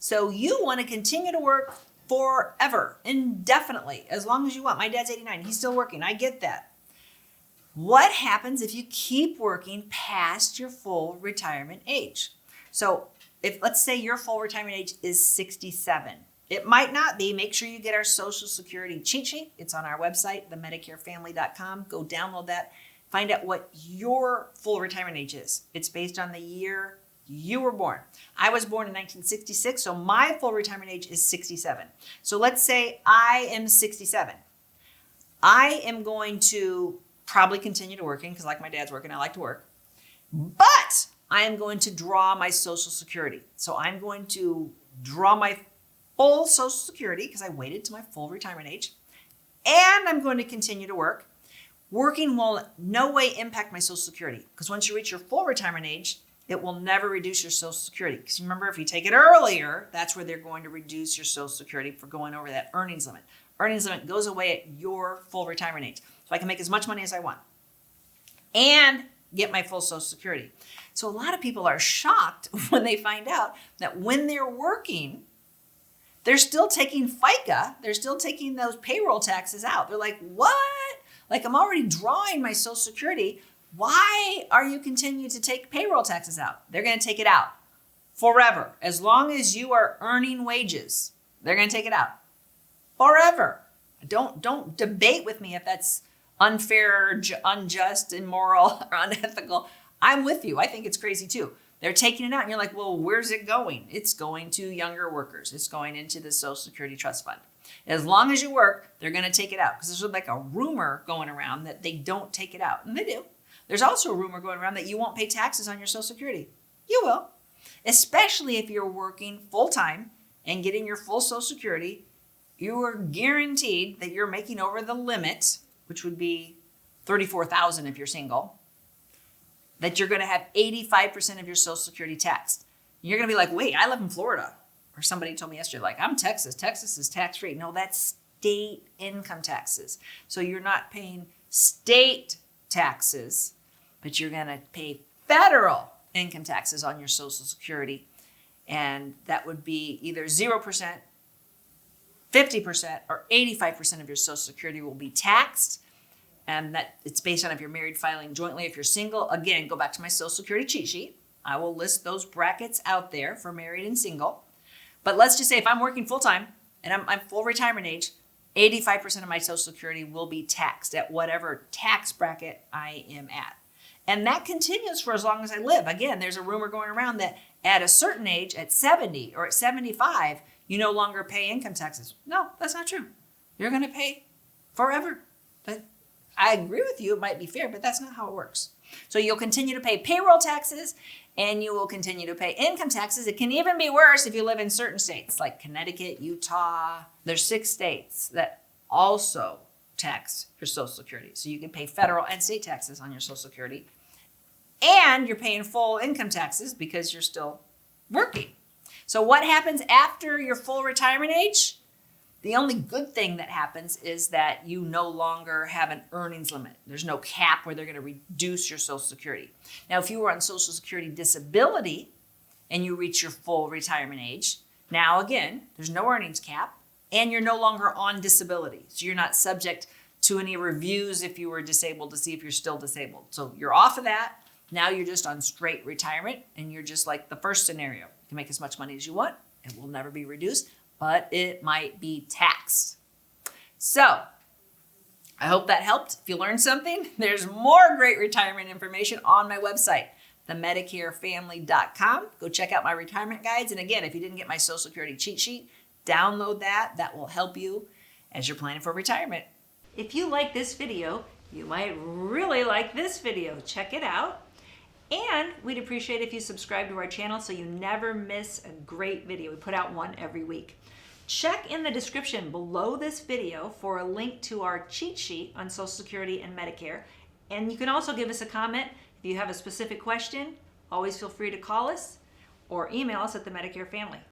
So you want to continue to work forever, indefinitely, as long as you want. My dad's 89. He's still working. I get that. What happens if you keep working past your full retirement age? So if, let's say your full retirement age is 67. It might not be. Make sure you get our Social Security cheat sheet. It's on our website, themedicarefamily.com. Go download that. Find out what your full retirement age is. It's based on the year you were born. I was born in 1966, so my full retirement age is 67. So let's say I am 67. I am going to probably continue to working because like my dad's working, I like to work. But I am going to draw my Social Security. So I'm going to draw my full Social Security because I waited to my full retirement age. And I'm going to continue to work. Working will no way impact my Social Security because once you reach your full retirement age, it will never reduce your Social Security. Because remember, if you take it earlier, that's where they're going to reduce your Social Security for going over that earnings limit. Earnings limit goes away at your full retirement age. So I can make as much money as I want and get my full Social Security. So a lot of people are shocked when they find out that when they're working, they're still taking FICA. They're still taking those payroll taxes out. They're like, what? Like, I'm already drawing my Social Security. Why are you continuing to take payroll taxes out? They're going to take it out forever. As long as you are earning wages, they're going to take it out forever. Don't debate with me if that's unfair, unjust, immoral, or unethical. I'm with you. I think it's crazy too. They're taking it out and you're like, well, where's it going? It's going to younger workers. It's going into the Social Security Trust Fund. As long as you work, they're going to take it out because there's like a rumor going around that they don't take it out. And they do. There's also a rumor going around that you won't pay taxes on your Social Security. You will, especially if you're working full-time and getting your full Social Security. You are guaranteed that you're making over the limit, which would be $34,000 if you're single, that you're going to have 85% of your Social Security taxed. You're going to be like, wait, I live in Florida. Or somebody told me yesterday, like, I'm Texas. Texas is tax-free. No, that's state income taxes. So you're not paying state taxes, but you're going to pay federal income taxes on your Social Security. And that would be either 0%, 50%, or 85% of your Social Security will be taxed. And that it's based on if you're married, filing jointly. If you're single, again, go back to my Social Security cheat sheet. I will list those brackets out there for married and single. But let's just say if I'm working full-time and I'm full retirement age, 85% of my Social Security will be taxed at whatever tax bracket I am at. And that continues for as long as I live. Again, there's a rumor going around that at a certain age, at 70 or at 75, you no longer pay income taxes. No, that's not true. You're going to pay forever. But I agree with you. It might be fair, but that's not how it works. So you'll continue to pay payroll taxes and you will continue to pay income taxes. It can even be worse if you live in certain states like Connecticut, Utah. There's 6 states that also tax your Social Security. So you can pay federal and state taxes on your Social Security. And you're paying full income taxes because you're still working. So what happens after your full retirement age? The only good thing that happens is that you no longer have an earnings limit. There's no cap where they're going to reduce your Social Security. Now, if you were on Social Security disability and you reach your full retirement age, now again, there's no earnings cap and you're no longer on disability. So you're not subject to any reviews if you were disabled to see if you're still disabled. So you're off of that. Now you're just on straight retirement and you're just like the first scenario. You can make as much money as you want. It will never be reduced, but it might be taxed. So I hope that helped. If you learned something, there's more great retirement information on my website, themedicarefamily.com. Go check out my retirement guides. And again, if you didn't get my Social Security cheat sheet, download that. That will help you as you're planning for retirement. If you like this video, you might really like this video. Check it out. And we'd appreciate if you subscribe to our channel so you never miss a great video. We put out one every week. Check in the description below this video for a link to our cheat sheet on Social Security and Medicare. And you can also give us a comment if you have a specific question. Always feel free to call us or email us at the Medicare Family.